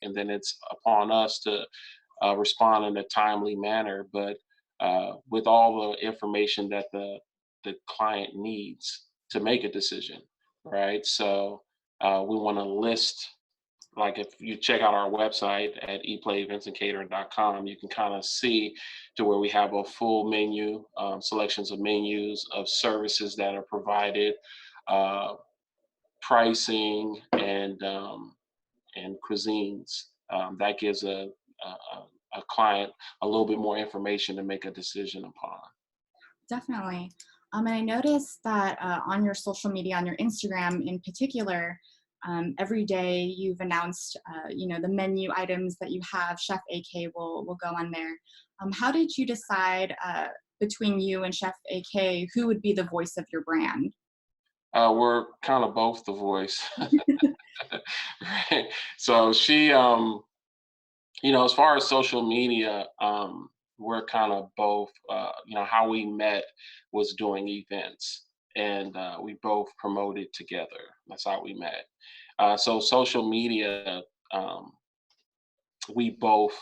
and then it's upon us to respond in a timely manner. But with all the information that the client needs to make a decision, right? So we want to list, like if you check out our website at eatplayeventsandcatering.com, you can kind of see to where we have a full menu, selections of menus, of services that are provided, uh, pricing, and cuisines. That gives a client a little bit more information to make a decision upon. Definitely. And I noticed that on your social media, on your Instagram in particular, every day you've announced, the menu items that you have. Chef AK will go on there. How did you decide between you and Chef AK who would be the voice of your brand? We're kind of both the voice. Right. So she, as far as social media, we're kind of both. How we met was doing events, and we both promoted together. That's how we met. So social media, um, we both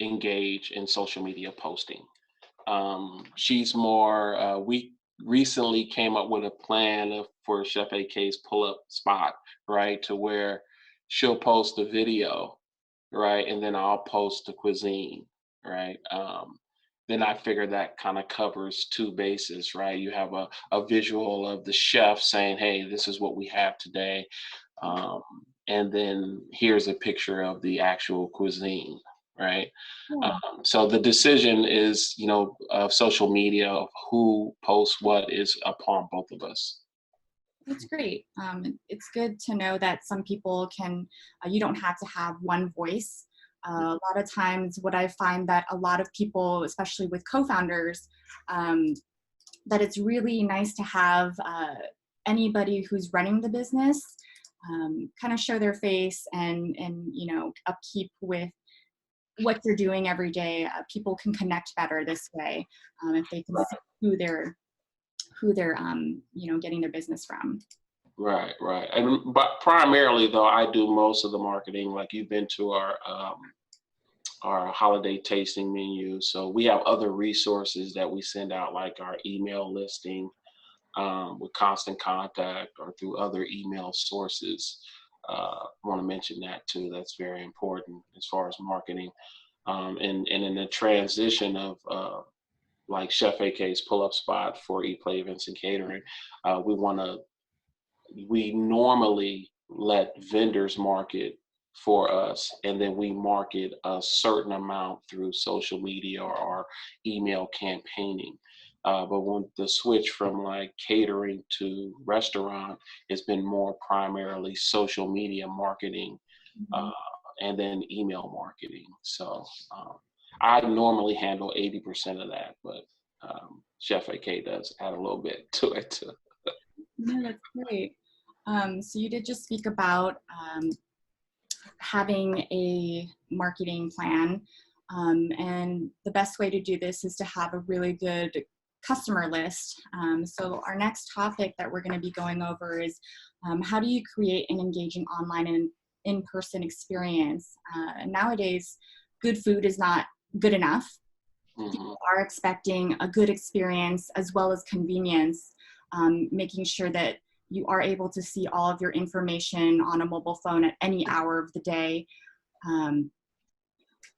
engage in social media posting. She's more. We recently came up with a plan for Chef AK's pull-up spot, right, to where she'll post a video, right, and then I'll post the cuisine, right. Then I figure that kind of covers two bases, right? You have a visual of the chef saying, "Hey, this is what we have today," um, and then here's a picture of the actual cuisine, right? Yeah. So the decision is, of social media, of who posts what is upon both of us. That's great. It's good to know that some people you don't have to have one voice. A lot of times, what I find that a lot of people, especially with co-founders, um, that it's really nice to have anybody who's running the business kind of show their face and upkeep with what they're doing every day. People can connect better this way if they can see who they're getting their business from. Right, right. And but primarily though, I do most of the marketing. Like you've been to our holiday tasting menu. So we have other resources that we send out, like our email listing, with constant contact or through other email sources. I want to mention that too. That's very important as far as marketing. And in the transition of like Chef AK's pull-up spot for Eat Play Events and Catering, we want to we normally let vendors market for us, and then we market a certain amount through social media or our email campaigning. But when the switch from like catering to restaurant has been more primarily social media marketing, Mhm. uh, and then email marketing. So I normally handle 80% of that, but Chef AK does add a little bit to it too. No, that's great. So you did just speak about having a marketing plan. And the best way to do this is to have a really good customer list. So our next topic that we're going to be going over is how do you create an engaging online and in-person experience? Nowadays, good food is not good enough. Mhm. People are expecting a good experience as well as convenience, making sure that you are able to see all of your information on a mobile phone at any hour of the day, um,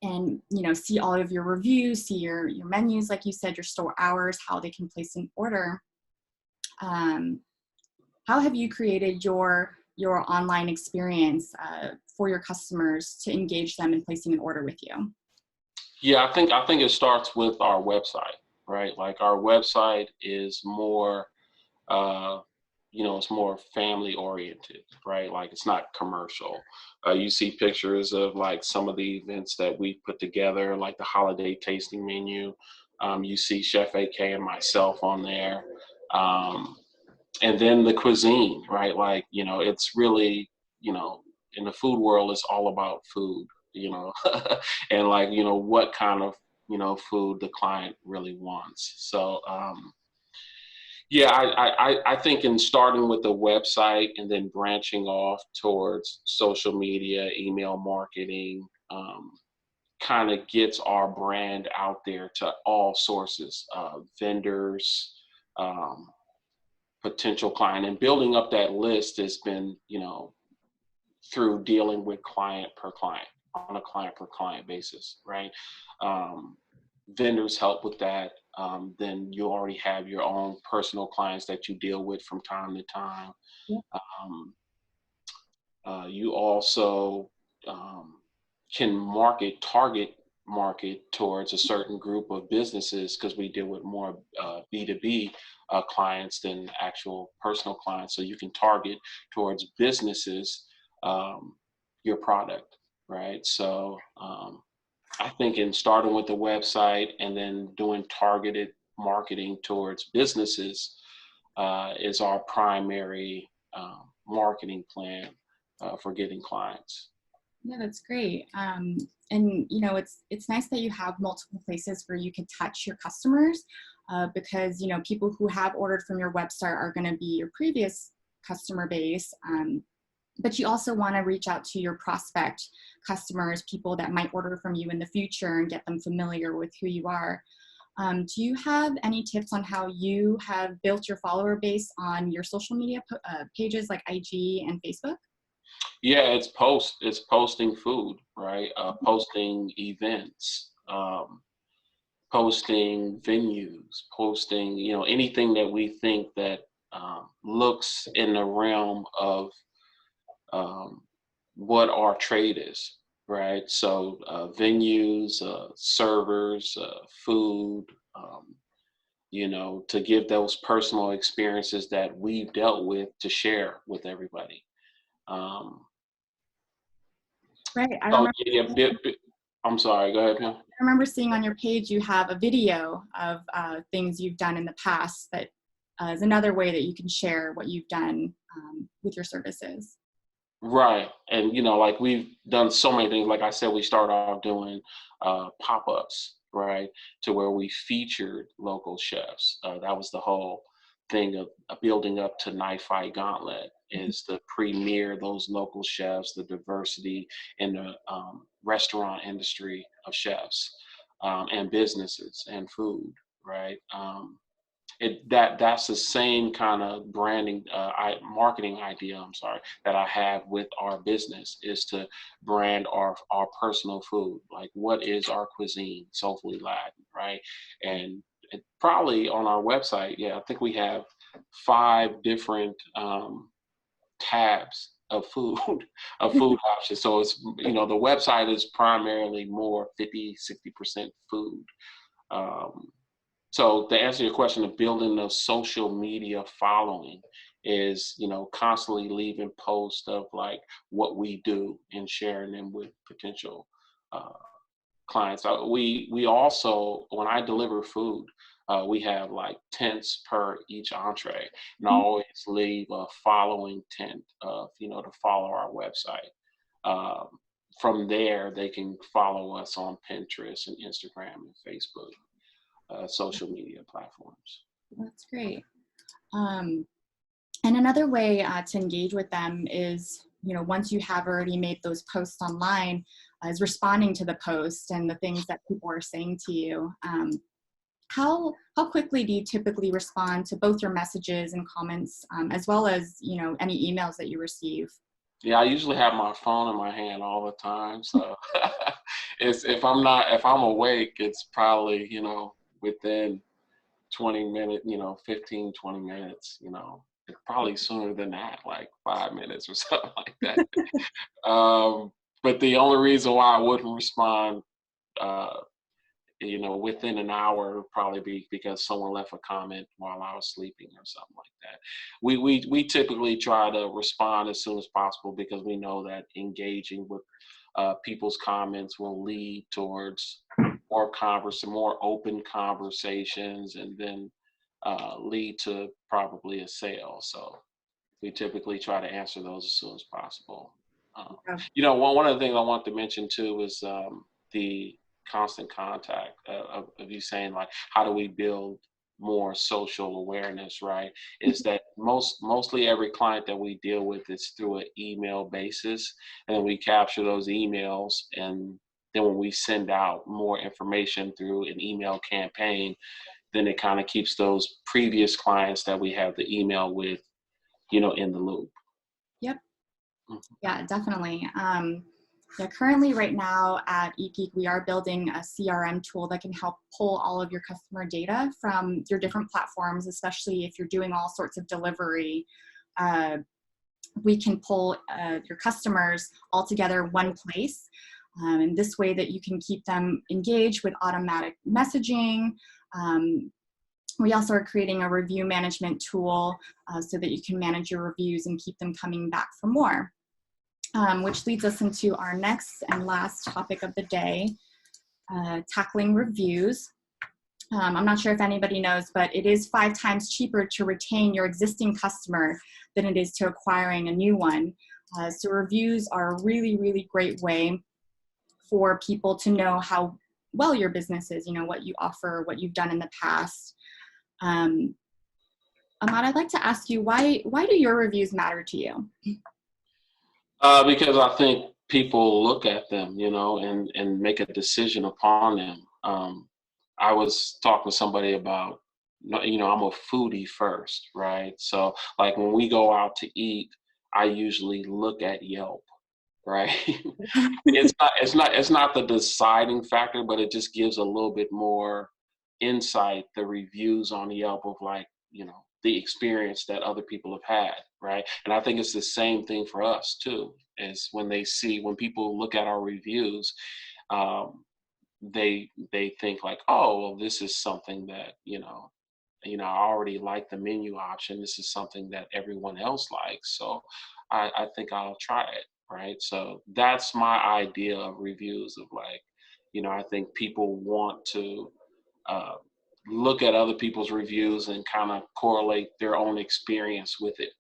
and see all of your reviews, see your menus, like you said, your store hours, how they can place an order. Um, how have you created your online experience for your customers to engage them in placing an order with you? Yeah, I think it starts with our website, right? Like our website is more, uh, it's more family oriented, right? Like it's not commercial. You see pictures of like some of the events that we put together, like the holiday tasting menu. You see Chef AK and myself on there, um, and then the cuisine, right? Like it's really, you know, in the food world, it's all about food, you know, and like what kind of food the client really wants. So Yeah, I think in starting with the website and then branching off towards social media, email marketing, kind of gets our brand out there to all sources, vendors, um, potential client, and building up that list has been, through dealing with client per client on a client per client basis, right? Um, Vendors help with that. Then you already have your own personal clients that you deal with from time to time. Yeah. Um, you also um, can target market towards a certain group of businesses because we deal with more B2B clients than actual personal clients. So you can target towards businesses your product, right? So I think in starting with the website and then doing targeted marketing towards businesses is our primary marketing plan for getting clients. Yeah, that's great. And it's nice that you have multiple places where you can touch your customers, because people who have ordered from your website are going to be your previous customer base. But you also want to reach out to your prospect customers, people that might order from you in the future, and get them familiar with who you are. Do you have any tips on how you have built your follower base on your social media pages like IG and Facebook? Yeah, it's posting food, right? Posting events, posting venues, posting anything that we think that looks in the realm of um, what our trade is, right? So venues, servers, food, um, to give those personal experiences that we've dealt with to share with everybody. Um, Right. so yeah, I'm sorry. Go ahead, Pam. I remember seeing on your page you have a video of things you've done in the past that is another way that you can share what you've done with your services. Right. And, like we've done so many things. Like I said, we started off doing pop-ups, right? To where we featured local chefs. That was the whole thing of building up to Knife Fight Gauntlet is to premiere those local chefs, the diversity in the restaurant industry of chefs and businesses and food, right? That's the same kind of marketing idea, I'm sorry, that I have with our business is to brand our personal food. Like, what is our cuisine, soulfully Latin, right? And probably on our website, yeah, I think we have 5 different tabs of food of food options. So it's the website is primarily more 50-60% food. um, so to answer your question of building a social media following is, constantly leaving posts of like what we do and sharing them with potential uh, clients. We also, when I deliver food, we have like tents per each entree, and I always leave a following tent of, to follow our website. Um, from there, they can follow us on Pinterest and Instagram and Facebook. Social media platforms. That's great. And another way to engage with them is, once you have already made those posts online, is responding to the post and the things that people are saying to you. How quickly do you typically respond to both your messages and comments, as well as any emails that you receive? Yeah, I usually have my phone in my hand all the time. So if I'm awake, it's probably, within 20 minutes, 15, 20 minutes, probably sooner than that, like 5 minutes or something like that. But the only reason why I wouldn't respond, uh, within an hour would probably be because someone left a comment while I was sleeping or something like that. We typically try to respond as soon as possible because we know that engaging with people's comments will lead towards more open conversations, and then lead to probably a sale. So we typically try to answer those as soon as possible. Yeah. One of the things I want to mention too is the constant contact of you saying like, how do we build more social awareness, right? Is that mostly every client that we deal with is through an email basis, and then we capture those emails, and then when we send out more information through an email campaign, then it kind of keeps those previous clients that we have the email with, in the loop. Yep. Mhm. Yeah, definitely. Yeah, currently right now at Eatgeek, we are building a CRM tool that can help pull all of your customer data from your different platforms, especially if you're doing all sorts of delivery. Uh, we can pull your customers all together one place. And this way that you can keep them engaged with automatic messaging. We also are creating a review management tool so that you can manage your reviews and keep them coming back for more. Which leads us into our next and last topic of the day, tackling reviews. I'm not sure if anybody knows, but it is 5 times cheaper to retain your existing customer than it is to acquiring a new one. So reviews are a really, really great way for people to know how well your business is, what you offer, what you've done in the past. Ahmad, I'd like to ask you, why do your reviews matter to you? Because I think people look at them, and make a decision upon them. I was talking to somebody about, I'm a foodie first, right? So like when we go out to eat, I usually look at Yelp, right? It's not the deciding factor, but it just gives a little bit more insight, the reviews on Yelp of like, the experience that other people have had, right? And I think it's the same thing for us too, is when people look at our reviews, um, they think like, oh, well, this is something that, I already like the menu option. This is something that everyone else likes. So I think I'll try it. Right. So that's my idea of reviews of like, I think people want to uh, look at other people's reviews and kind of correlate their own experience with it.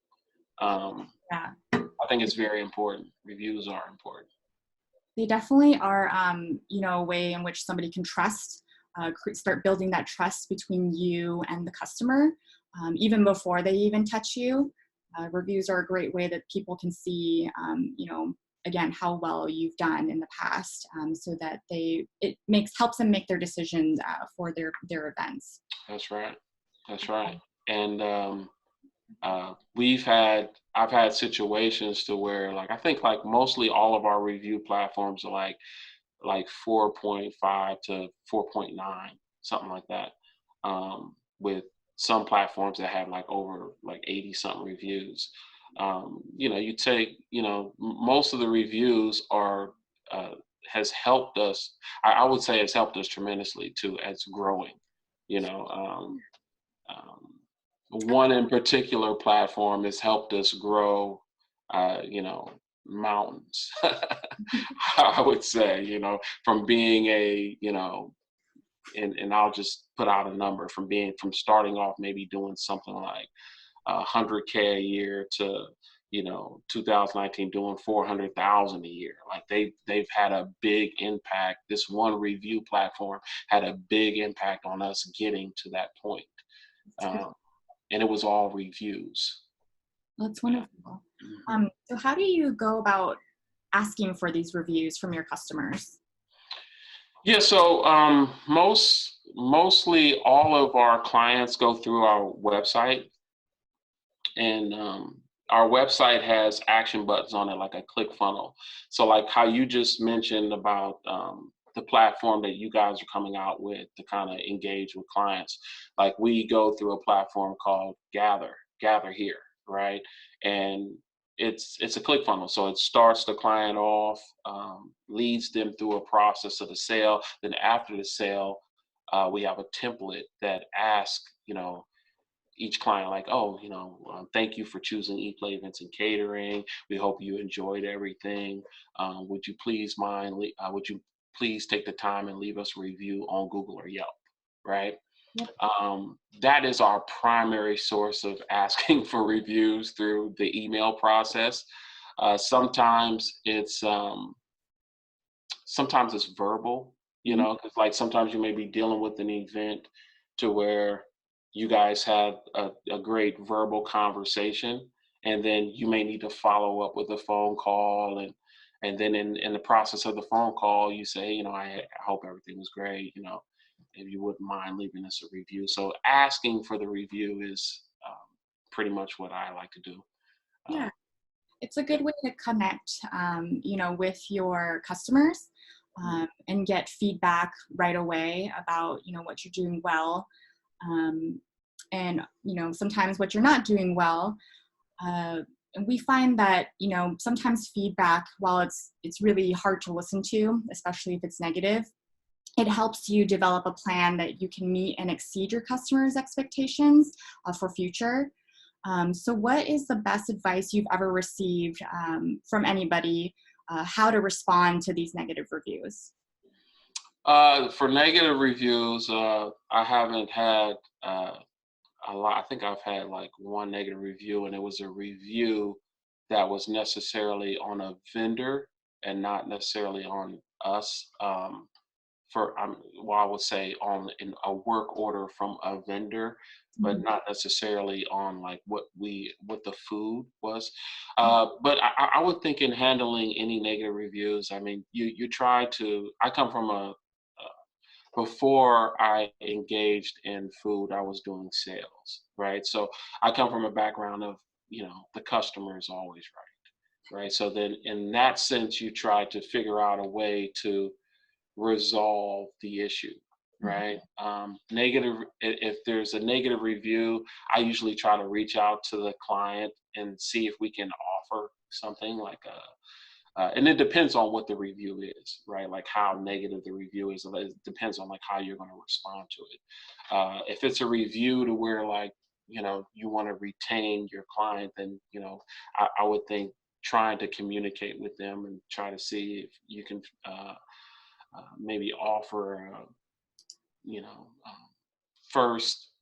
Um, Yeah. I think it's very important. Reviews are important. They definitely are, a way in which somebody can trust, start building that trust between you and the customer, even before they even touch you. Reviews are a great way that people can see, again, how well you've done in the past, so that helps them make their decisions for their events. That's right. That's right. And I've had situations to where like I think like mostly all of our review platforms are like 4.5 to 4.9, something like that. With some platforms that have like over like 80 something reviews. You take, most of the reviews are has helped us. I would say it's helped us tremendously too as growing. You know, um, One in particular platform has helped us grow, mountains. I would say, from being and I'll just put out a number from starting off maybe doing something like 100K a year to 2019 doing 400,000 a year. Like they've had a big impact. This one review platform had a big impact on us getting to that point. Um, and it was all reviews. That's Yeah. wonderful. Mhm. So how do you go about asking for these reviews from your customers? Yeah, so mostly all of our clients go through our website, and our website has action buttons on it, like a click funnel. So, like how you just mentioned about the platform that you guys are coming out with to kind of engage with clients, like we go through a platform called Gather Here, right? And it's a click funnel, so it starts the client off, leads them through a process of the sale. Then after the sale, we have a template that asks, each client like, oh, thank you for choosing Eat Play Events and Catering. We hope you enjoyed everything. Would you please take the time and leave us a review on Google or Yelp, right? Yep. That is our primary source of asking for reviews through the email process. Sometimes it's verbal, Mhm. because like sometimes you may be dealing with an event to where you guys had a great verbal conversation, and then you may need to follow up with a phone call, and then in the process of the phone call, you say, I hope everything was great, if you wouldn't mind leaving us a review. So asking for the review is pretty much what I like to do. Yeah, Um, it's a good way to connect, with your customers, and get feedback right away about, what you're doing well. Um, and, sometimes what you're not doing well. And we find that, sometimes feedback, while it's really hard to listen to, especially if it's negative, it helps you develop a plan that you can meet and exceed your customers' expectations for future. So what is the best advice you've ever received from anybody, how to respond to these negative reviews? for negative reviews, I haven't had a lot. I think I've had like one negative review, and it was a review that was necessarily on a vendor and not necessarily on us. Well, I would say on in a work order from a vendor, but Mhm. not necessarily on like what the food was. But I would think in handling any negative reviews, I mean, you try to. I come from before I engaged in food, I was doing sales, right? So I come from a background of, the customer is always right? So then in that sense, you try to figure out a way to resolve the issue, Mhm. right? If there's a negative review, I usually try to reach out to the client and see if we can offer something like and it depends on what the review is, right? Like how negative the review is. It depends on like how you're going to respond to it. If it's a review to where like, you want to retain your client, then, I would think trying to communicate with them and try to see if you can maybe offer, first,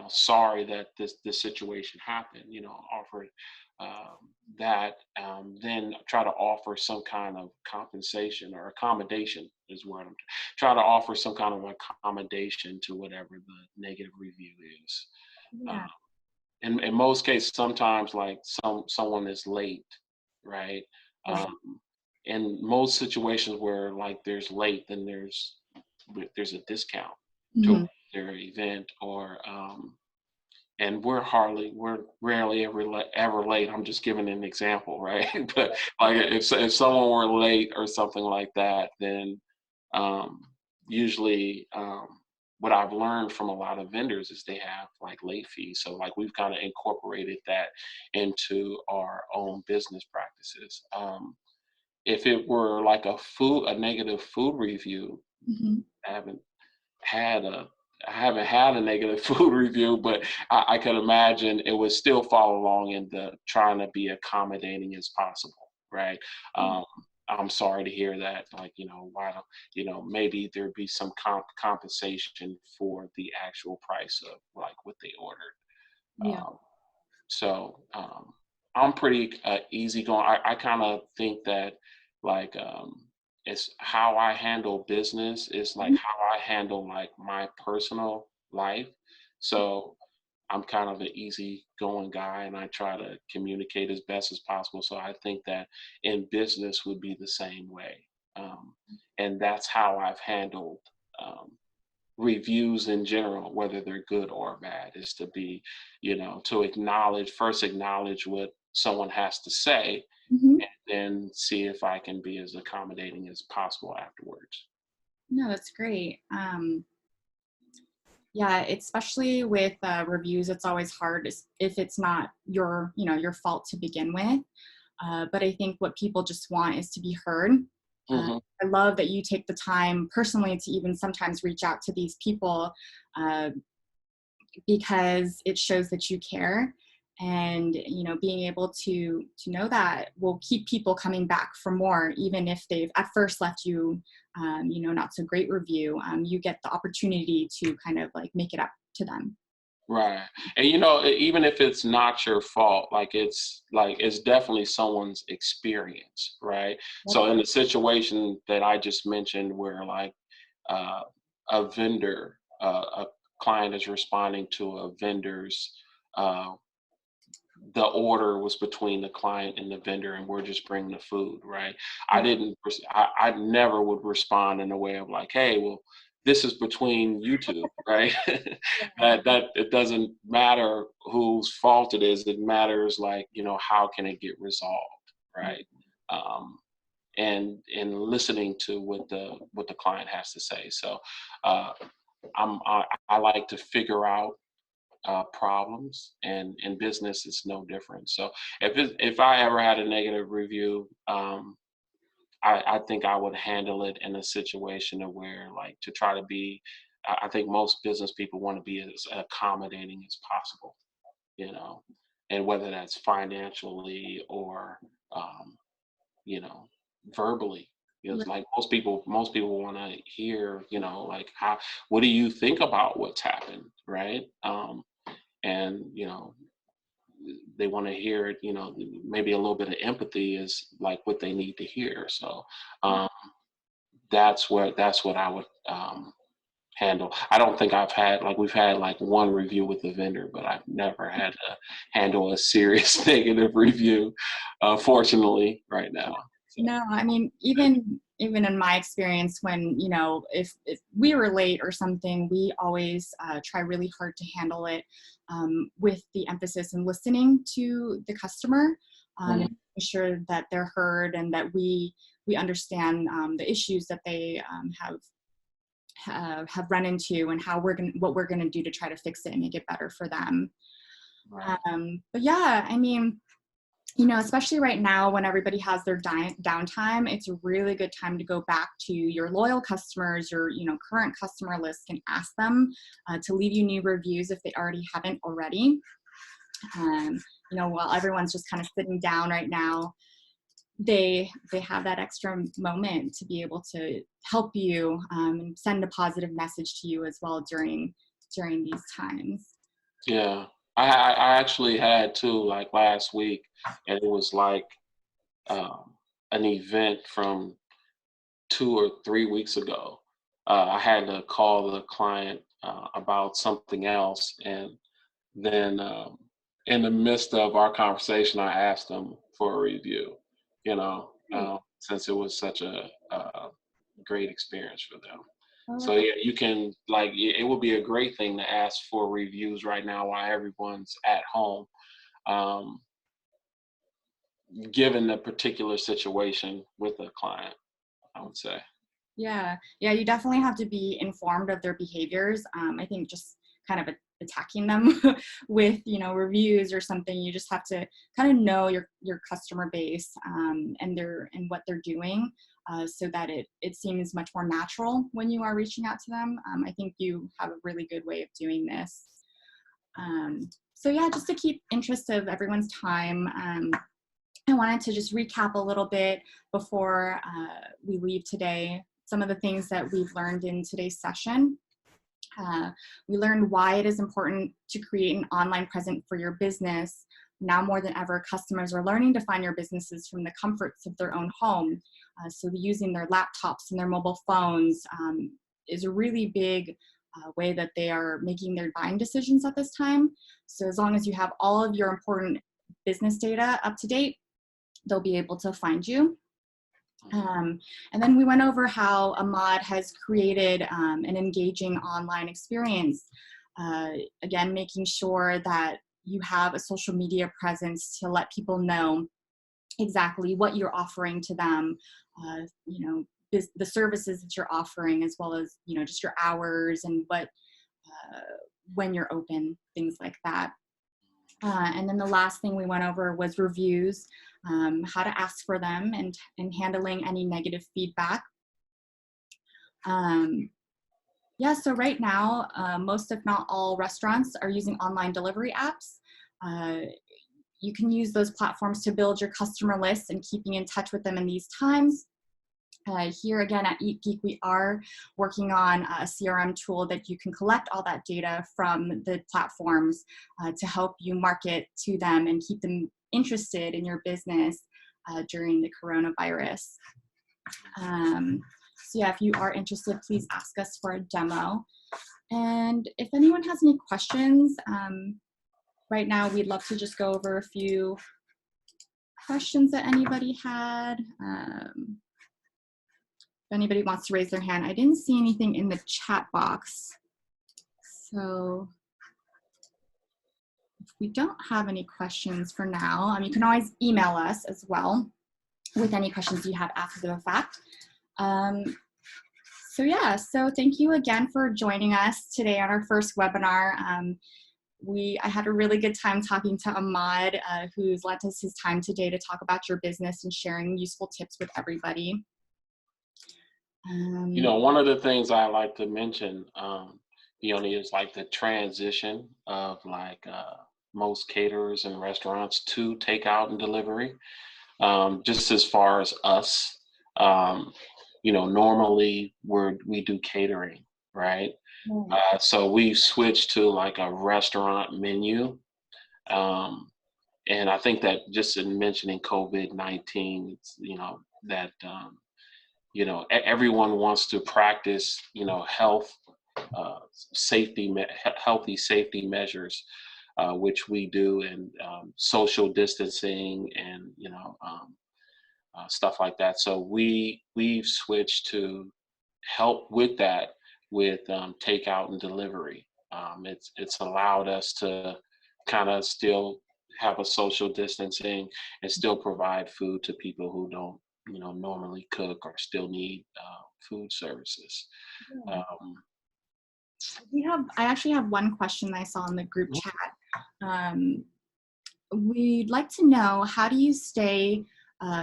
sorry that this situation happened, offer that, then try to offer some kind of compensation or accommodation is what I'm try to offer some kind of accommodation to whatever the negative review is. Yeah. Uh, in most cases, sometimes like someone is late, right? Right. Um, in most situations where like there's late, then there's a discount to Mhm. their event, or and we're rarely ever late. I'm just giving an example, right? But like if someone were late or something like that, then um, usually what I've learned from a lot of vendors is they have like late fees. So like we've kind of incorporated that into our own business practices. If it were like a negative food review, Mhm. I haven't had a I haven't had a negative food review, but I could imagine it would still fall along in the trying to be accommodating as possible, right? Um, I'm sorry to hear that. Like, why don't, maybe there'd be some compensation for the actual price of like what they ordered. Yeah. Um, so I'm pretty easygoing. I kind of think that like it's how I handle business is like Mhm. how I handle like my personal life. So I'm kind of an easygoing guy, and I try to communicate as best as possible. So I think that in business would be the same way, and that's how I've handled. Um, Reviews in general, whether they're good or bad, is to be, to acknowledge what someone has to say, Mhm. and then see if I can be as accommodating as possible afterwards. No, that's great. Yeah, especially with reviews, it's always hard if it's not your fault to begin with. But I think what people just want is to be heard. Uh, Hmm. I love that you take the time personally to even sometimes reach out to these people, uh, because it shows that you care. And being able to know that will keep people coming back for more, even if they've at first left you, not so great review. You get the opportunity to kind of like make it up to them. Right. And even if it's not your fault, it's definitely someone's experience, right? Yep. So in the situation that I just mentioned where like uh, a vendor, client is responding to a vendor's, the order was between the client and the vendor, and we're just bringing the food, right? I never would respond in a way of like, hey, well, this is between you two, right? That it doesn't matter whose fault it is. It matters, like, how can it get resolved, right? And listening to what the client has to say. So I like to figure out problems, and in business it's no different. So if I ever had a negative review, I think I would handle it in a situation of where, like, to try to be, I think most business people want to be as accommodating as possible, you know, and whether that's financially or, um, you know, verbally. It's like most people want to hear, like, what do you think about what's happened, right? And they want to hear it, maybe a little bit of empathy is like what they need to hear. So that's what I would handle. I don't think we've had like one review with the vendor, but I've never had to handle a serious negative review, fortunately, right now. So. No, I mean, even in my experience, when, if we were late or something, we always try really hard to handle it with the emphasis in listening to the customer, and making sure that they're heard and that we understand the issues that they have run into, and what we're gonna do to try to fix it and make it better for them. Right. But yeah, I mean, especially right now when everybody has their downtime, it's a really good time to go back to your loyal customers, your current customer list, and ask them to leave you new reviews if they already haven't already. While everyone's just kind of sitting down right now, they have that extra moment to be able to help you and send a positive message to you as well during these times. Yeah. I actually had two, like, last week, and it was like an event from 2 or 3 weeks ago. I had to call the client about something else, and then in the midst of our conversation, I asked them for a review. Since it was such a great experience for them. So yeah, you can, like, it would be a great thing to ask for reviews right now while everyone's at home, um, given the particular situation with a client, I would say. Yeah, you definitely have to be informed of their behaviors. I think just kind of attacking them with reviews or something, you just have to kind of know your customer base and what they're doing, so that it seems much more natural when you are reaching out to them. I think you have a really good way of doing this. So yeah, just to keep interest of everyone's time, I wanted to just recap a little bit before we leave today, some of the things that we've learned in today's session. We learned why it is important to create an online presence for your business. Now more than ever, customers are learning to find your businesses from the comforts of their own home. So using their laptops and their mobile phones is a really big way that they are making their buying decisions at this time. So as long as you have all of your important business data up to date, they'll be able to find you. And then we went over how Ahmad has created an engaging online experience. Again, making sure that you have a social media presence to let people know exactly what you're offering to them, the services that you're offering, as well as, just your hours and when you're open, things like that. And then the last thing we went over was reviews, how to ask for them, and handling any negative feedback. Yeah, so right now, most if not all restaurants are using online delivery apps. You can use those platforms to build your customer list and keeping in touch with them in these times. Here again at Eatgeek, we are working on a CRM tool that you can collect all that data from the platforms to help you market to them and keep them interested in your business during the coronavirus. So yeah, if you are interested, please ask us for a demo. And if anyone has any questions, right now we'd love to just go over a few questions that anybody had. If anybody wants to raise their hand. I didn't see anything in the chat box. So if we don't have any questions for now, you can always email us as well with any questions you have after the fact. So yeah, so thank you again for joining us today on our first webinar. I had a really good time talking to Ahmad, who's lent us his time today to talk about your business and sharing useful tips with everybody. You know, one of the things I like to mention, Leonie, is like the transition of like most caterers and restaurants to takeout and delivery. Just as far as us, you know, normally we do catering, right? So we switched to like a restaurant menu. And I think that just in mentioning COVID-19, you know, that, you know, everyone wants to practice, you know, healthy safety measures, which we do, and social distancing and, you know, stuff like that. So we've switched to help with that with takeout and delivery. It's allowed us to kind of still have a social distancing and still provide food to people who don't, you know, normally cook or still need food services. I actually have one question I saw in the group chat. We'd like to know, how do you stay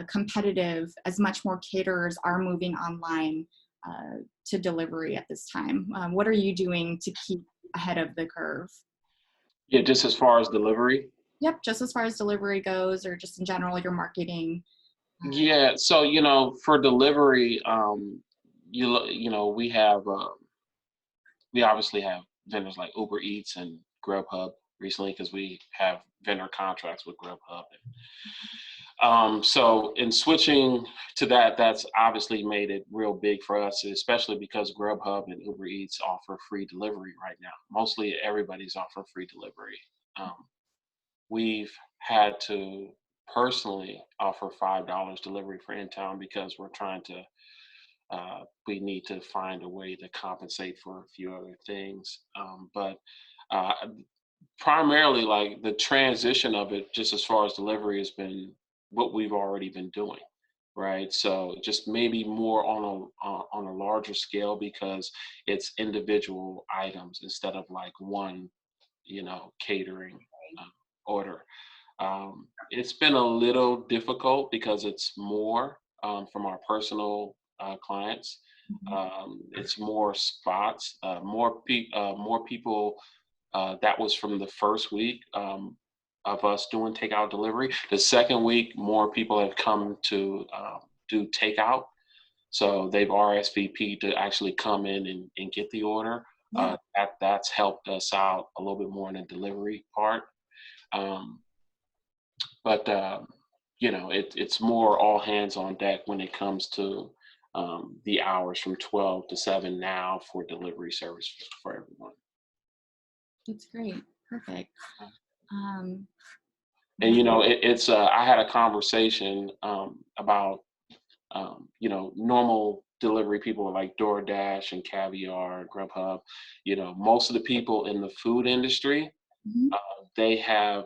competitive as much more caterers are moving online to delivery at this time? What are you doing to keep ahead of the curve? Yeah, just as far as delivery? Yep, just as far as delivery goes, or just in general, your marketing. Yeah, so, you know, for delivery, you know, we obviously have vendors like Uber Eats and Grubhub recently because we have vendor contracts with Grubhub. So in switching to that, that's obviously made it real big for us, especially because Grubhub and Uber Eats offer free delivery right now. Mostly everybody's offering free delivery. We've had to personally offer $5 delivery for in town because we're trying to we need to find a way to compensate for a few other things. But uh, primarily, like the transition of it, just as far as delivery, has been what we've already been doing, right? So just maybe more on a larger scale because it's individual items instead of like one, you know, catering order. It's been a little difficult because it's more from our personal clients. It's more spots, more people. That was from the first week of us doing takeout delivery. The second week, more people have come to do takeout. So they've RSVP'd to actually come in and get the order. Yeah. That's helped us out a little bit more in the delivery part. But you know, it's more all hands on deck when it comes to the hours from 12 to 7 now for delivery service for everyone. That's great. Perfect. And you know, it's I had a conversation about you know, normal delivery people like DoorDash and Caviar and Grubhub. You know, most of the people in the food industry, they have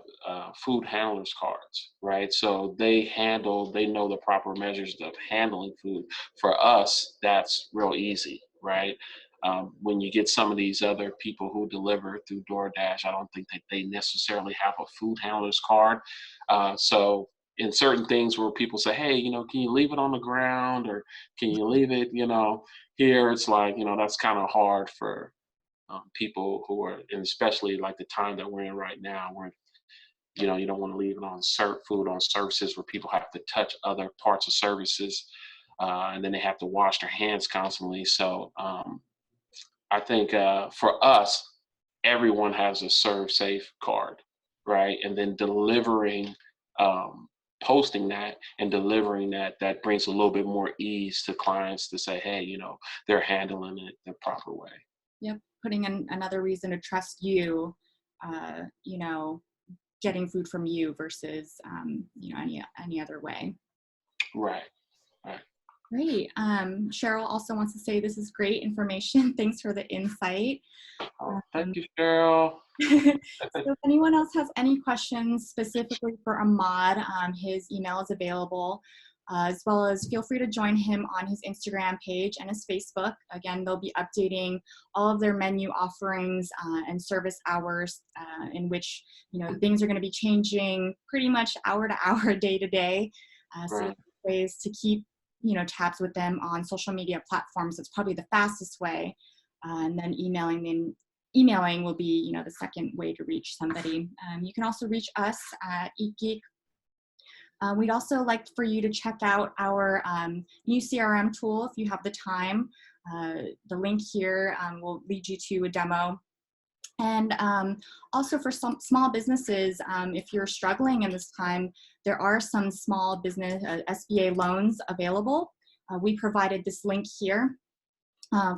food handlers cards, right? So they know the proper measures of handling food. For us, that's real easy, right? When you get some of these other people who deliver through DoorDash, I don't think that they necessarily have a food handler's card. So in certain things where people say, hey, you know, can you leave it on the ground or can you leave it, you know, here, it's like, you know, that's kind of hard for people who are, and especially like the time that we're in right now, where, you know, you don't want to leave it on food on surfaces where people have to touch other parts of services and then they have to wash their hands constantly. So I think for us, everyone has a serve safe card, right? And then delivering posting that and delivering that, that brings a little bit more ease to clients to say, hey, you know, they're handling it the proper way. Yep, putting in another reason to trust you, you know, getting food from you versus, you know, any other way. Right, right. Great. Cheryl also wants to say this is great information. Thanks for the insight. Oh, thank you, Cheryl. So if anyone else has any questions specifically for Ahmad, his email is available, as well as feel free to join him on his Instagram page and his Facebook. Again, they'll be updating all of their menu offerings and service hours in which, you know, things are going to be changing pretty much hour to hour, day to day. So Right. ways to keep, you know, tabs with them on social media platforms. It's probably the fastest way. And then emailing will be, you know, the second way to reach somebody. You can also reach us at Eatgeek. We'd also like for you to check out our new CRM tool if you have the time. The link here will lead you to a demo. And also for some small businesses, if you're struggling in this time, there are some small business SBA loans available. We provided this link here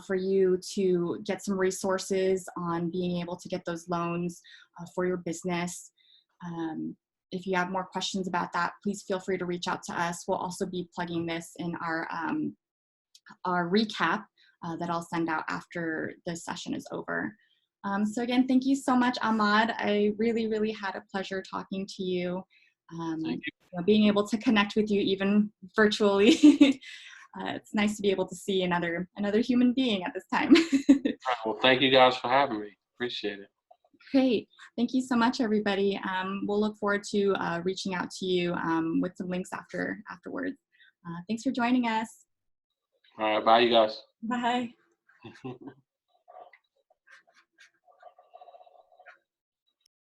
for you to get some resources on being able to get those loans for your business. If you have more questions about that, please feel free to reach out to us. We'll also be plugging this in our recap that I'll send out after the session is over. So again, thank you so much, Ahmad. I really, really had a pleasure talking to you. You know, being able to connect with you even virtually. It's nice to be able to see another human being at this time. Well, thank you guys for having me. Appreciate it. Great. Thank you so much, everybody. We'll look forward to reaching out to you with some links afterwards. Thanks for joining us. All right. Bye, you guys. Bye.